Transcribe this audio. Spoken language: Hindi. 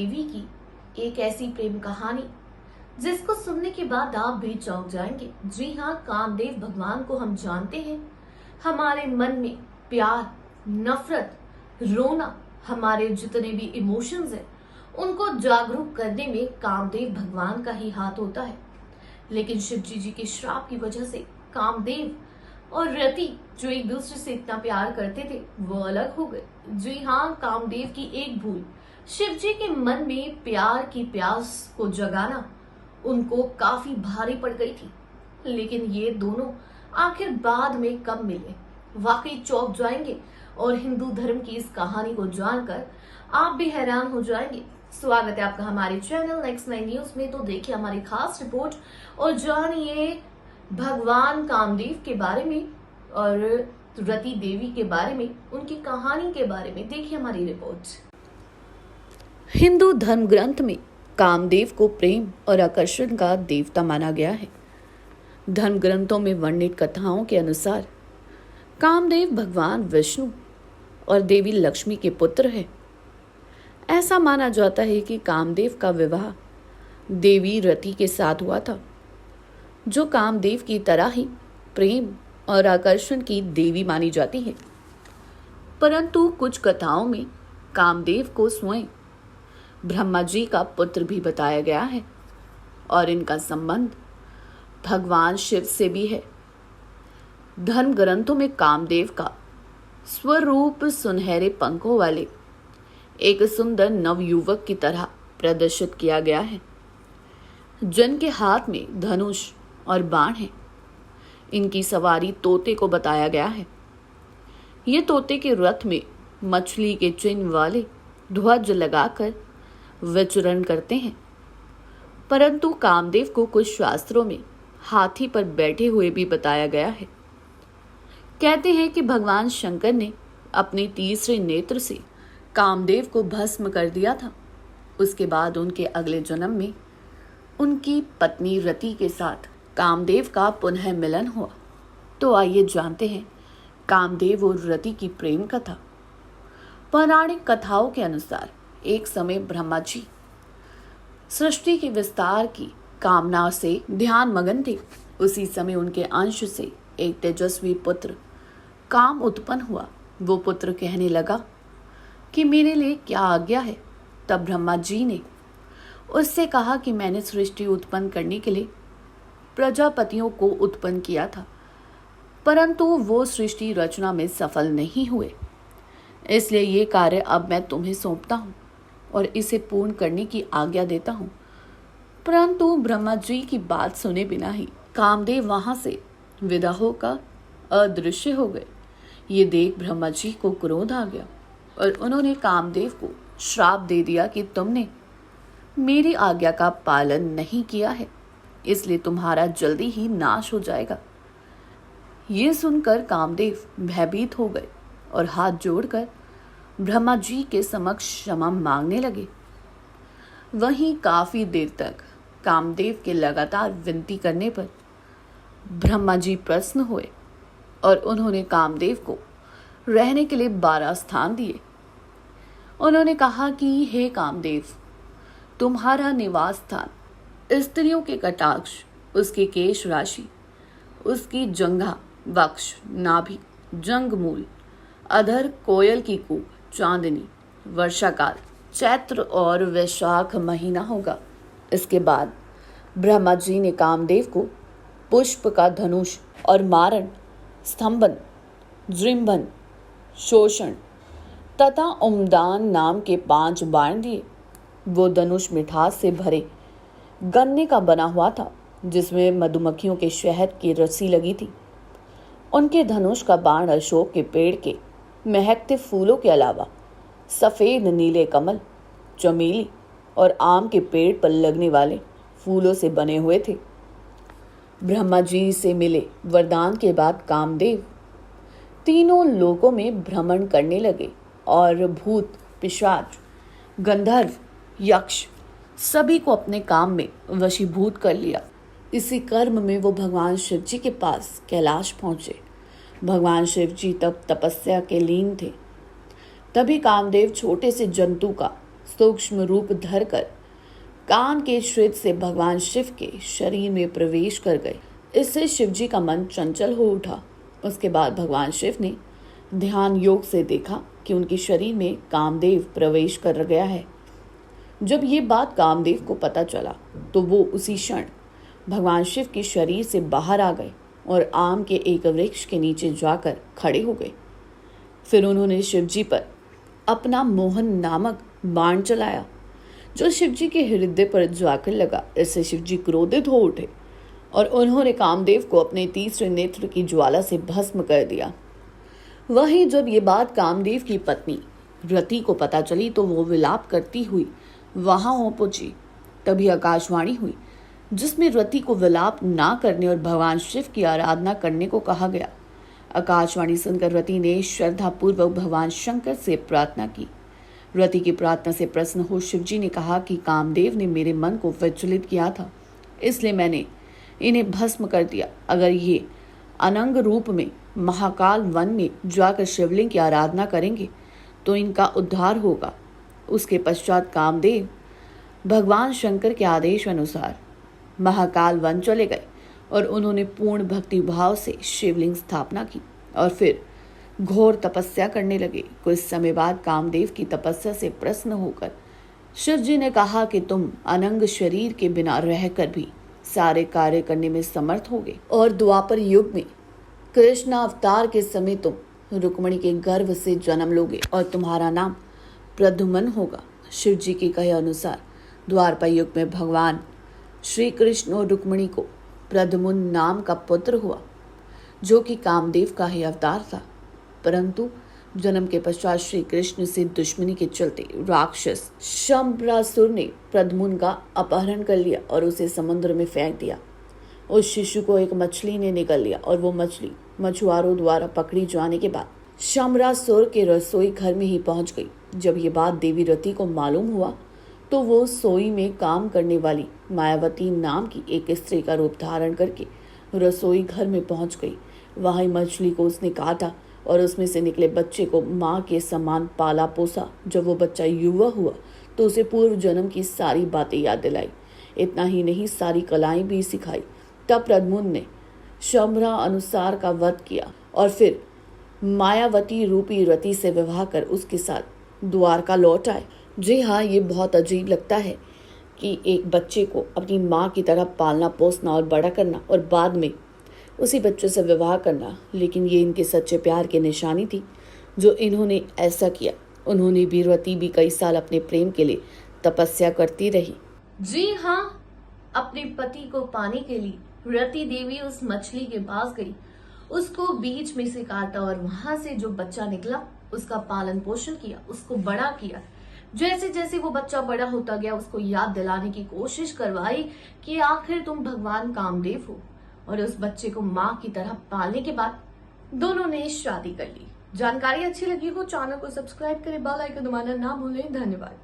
देवी की एक ऐसी प्रेम कहानी जिसको सुनने के बाद आप भी चौंक जाएंगे। जी हाँ, कामदेव भगवान को हम जानते हैं। हमारे मन में प्यार, नफरत, रोना, हमारे जितने भी इमोशंस हैं उनको जागरूक करने में कामदेव भगवान का ही हाथ होता है। लेकिन शिव जी के श्राप की वजह से कामदेव और रति जो एक दूसरे से इतना प्यार करते थे वो अलग हो गए। जी हाँ, कामदेव की एक भूल शिव जी के मन में प्यार की प्यास को जगाना उनको काफी भारी पड़ गई थी। लेकिन ये दोनों आखिर बाद में कब मिले, वाकई चौंक जाएंगे और हिंदू धर्म की इस कहानी को जानकर आप भी हैरान हो जाएंगे। स्वागत है आपका हमारे चैनल नेक्स्ट 9 न्यूज में। तो देखिए हमारी खास रिपोर्ट और जानिए भगवान कामदेव के बारे में और रति देवी के बारे में, उनकी कहानी के बारे में। देखिए हमारी रिपोर्ट। हिंदू धर्म ग्रंथ में कामदेव को प्रेम और आकर्षण का देवता माना गया है। धर्म ग्रंथों में वर्णित कथाओं के अनुसार कामदेव भगवान विष्णु और देवी लक्ष्मी के पुत्र हैं। ऐसा माना जाता है कि कामदेव का विवाह देवी रति के साथ हुआ था, जो कामदेव की तरह ही प्रेम और आकर्षण की देवी मानी जाती है। परंतु कुछ कथाओं में कामदेव को स्वयं ब्रह्मा जी का पुत्र भी बताया गया है और इनका संबंध भगवान शिव से भी है। धर्म ग्रंथों में कामदेव का स्वरूप सुनहरे पंखों वाले एक सुंदर नवयुवक की तरह प्रदर्शित किया गया है, जिनके हाथ में धनुष और बाण है। इनकी सवारी तोते को बताया गया है। ये तोते के रथ में मछली के चिन्ह वाले ध्वज लगाकर विचरण करते हैं। परंतु कामदेव को कुछ शास्त्रों में हाथी पर बैठे हुए भी बताया गया है। कहते हैं कि भगवान शंकर ने अपने तीसरे नेत्र से कामदेव को भस्म कर दिया था। उसके बाद उनके अगले जन्म में उनकी पत्नी रति के साथ कामदेव का पुनः मिलन हुआ। तो आइए जानते हैं कामदेव और रति की प्रेम कथा। पौराणिक कथाओं के अनुसार एक समय ब्रह्मा जी सृष्टि के विस्तार की कामना से ध्यान मगन थे। उसी समय उनके अंश से एक तेजस्वी पुत्र काम उत्पन्न हुआ। वो पुत्र कहने लगा कि मेरे लिए क्या आज्ञा है। तब ब्रह्मा जी ने उससे कहा कि मैंने सृष्टि उत्पन्न करने के लिए प्रजापतियों को उत्पन्न किया था, परंतु वो सृष्टि रचना में सफल नहीं हुए। इसलिए ये कार्य अब मैं तुम्हें सौंपता हूँ और इसे पूर्ण करने की आज्ञा देता हूँ। परंतु ब्रह्मा जी की बात सुने बिना ही कामदेव वहां से विदा होकर अदृश्य हो गए। ये देख ब्रह्मा जी को क्रोध आ गया और उन्होंने कामदेव को श्राप दे दिया कि तुमने मेरी आज्ञा का पालन नहीं किया है, इसलिए तुम्हारा जल्दी ही नाश हो जाएगा। ये सुनकर कामदेव भयभीत हो गए और हाथ जोड़कर ब्रह्मा जी के समक्ष क्षमा मांगने लगे। वहीं काफी देर तक कामदेव के लगातार विनती करने पर ब्रह्मा जी प्रसन्न हुए और उन्होंने कामदेव को रहने के लिए 12 स्थान दिए। उन्होंने कहा कि हे कामदेव, तुम्हारा निवास स्थान स्त्रियों के कटाक्ष, उसके केश राशि, उसकी जंघा, वक्ष, नाभि, जंगमूल, अधर, कोयल की कूप, चांदनी, वर्षाकाल, चैत्र और वैशाख महीना होगा। इसके बाद ब्रह्मा जी ने कामदेव को पुष्प का धनुष और मारण, स्तंभन, जृंभन, शोषण तथा उमदान नाम के 5 बाण दिए। वो धनुष मिठास से भरे गन्ने का बना हुआ था, जिसमें मधुमक्खियों के शहद की रस्सी लगी थी। उनके धनुष का बाण अशोक के पेड़ के महकते फूलों के अलावा सफेद नीले कमल, चमेली और आम के पेड़ पर लगने वाले फूलों से बने हुए थे। ब्रह्मा जी से मिले वरदान के बाद कामदेव तीनों लोकों में भ्रमण करने लगे और भूत, पिशाच, गंधर्व, यक्ष सभी को अपने काम में वशीभूत कर लिया। इसी कर्म में वो भगवान शिव जी के पास कैलाश पहुंचे। भगवान शिव जी तब तपस्या के लीन थे। तभी कामदेव छोटे से जंतु का सूक्ष्म रूप धरकर कान के श्वेत से भगवान शिव के शरीर में प्रवेश कर गए। इससे शिव जी का मन चंचल हो उठा। उसके बाद भगवान शिव ने ध्यान योग से देखा कि उनके शरीर में कामदेव प्रवेश कर गया है। जब ये बात कामदेव को पता चला तो वो उसी क्षण भगवान शिव के शरीर से बाहर आ गए और आम के एक वृक्ष के नीचे जाकर खड़े हो गए। फिर उन्होंने शिव जी पर अपना मोहन नामक बाण चलाया जो शिव जी के हृदय पर जाकर लगा। इससे शिव जी क्रोधित हो उठे और उन्होंने कामदेव को अपने तीसरे नेत्र की ज्वाला से भस्म कर दिया। वहीं जब ये बात कामदेव की पत्नी रति को पता चली तो वो विलाप करती हुई वहां हो पहुंची। तभी आकाशवाणी हुई जिसमें रति को विलाप ना करने और भगवान शिव की आराधना करने को कहा गया। आकाशवाणी सुनकर रति ने श्रद्धापूर्वक भगवान शंकर से प्रार्थना की। रति की प्रार्थना से प्रसन्न हो शिव जी ने कहा कि कामदेव ने मेरे मन को विचलित किया था, इसलिए मैंने इन्हें भस्म कर दिया। अगर ये अनंग रूप में महाकाल वन में जाकर शिवलिंग की आराधना करेंगे तो इनका उद्धार होगा। उसके पश्चात कामदेव भगवान शंकर के आदेश अनुसार महाकाल वन चले गए और उन्होंने पूर्ण भक्ति भाव से शिवलिंग स्थापना की और फिर घोर तपस्या करने लगे। कुछ समय बाद कामदेव की तपस्या से प्रसन्न होकर शिव जी ने कहा कि तुम अनंग शरीर के बिना रहकर भी सारे कार्य करने में समर्थ होगे और द्वापर युग में कृष्ण अवतार के समय तुम रुक्मिणी के गर्भ से जन्म लोगे और तुम्हारा नाम प्रद्युम्न होगा। शिव जी के कहे अनुसार द्वापर युग में भगवान श्री कृष्ण और रुक्मिणी को प्रद्युम्न नाम का पुत्र हुआ जो कि कामदेव का ही अवतार था। परंतु जन्म के पश्चात श्री कृष्ण से दुश्मनी के चलते राक्षस शंबरासुर ने प्रद्युम्न का अपहरण कर लिया और उसे समुद्र में फेंक दिया। उस शिशु को एक मछली ने निगल लिया और वो मछली मछुआरों द्वारा पकड़ी जाने के बाद शंबरासुर के रसोई घर में ही पहुंच गई। जब ये बात देवी रति को मालूम हुआ तो वो सोई में काम करने वाली मायावती नाम की एक स्त्री का रूप धारण करके रसोई घर में पहुंच गई। वहीं मछली को उसने काटा और उसमें से निकले बच्चे को माँ के समान पाला पोसा। जब वो बच्चा युवा हुआ तो उसे पूर्व जन्म की सारी बातें याद दिलाई। इतना ही नहीं, सारी कलाएं भी सिखाई। तब प्रद्युम्न ने शंबरा अनुसार का वध किया और फिर मायावती रूपी रति से विवाह कर उसके साथ द्वारका लौट आए। जी हाँ, ये बहुत अजीब लगता है कि एक बच्चे को अपनी माँ की तरह पालना पोसना और बड़ा करना और बाद में उसी बच्चे से विवाह करना, लेकिन ये इनके सच्चे प्यार की निशानी थी जो इन्होंने ऐसा किया। उन्होंने भी रति भी कई साल अपने प्रेम के लिए तपस्या करती रही। जी हाँ, अपने पति को पाने के लिए रति देवी उस मछली के पास गई, उसको बीच में से काटा और वहां से जो बच्चा निकला उसका पालन पोषण किया, उसको बड़ा किया। जैसे जैसे वो बच्चा बड़ा होता गया उसको याद दिलाने की कोशिश करवाई कि आखिर तुम भगवान कामदेव हो, और उस बच्चे को माँ की तरह पालने के बाद दोनों ने शादी कर ली। जानकारी अच्छी लगी हो चैनल को सब्सक्राइब करें, बेल आइकन दबाना ना भूलें। धन्यवाद।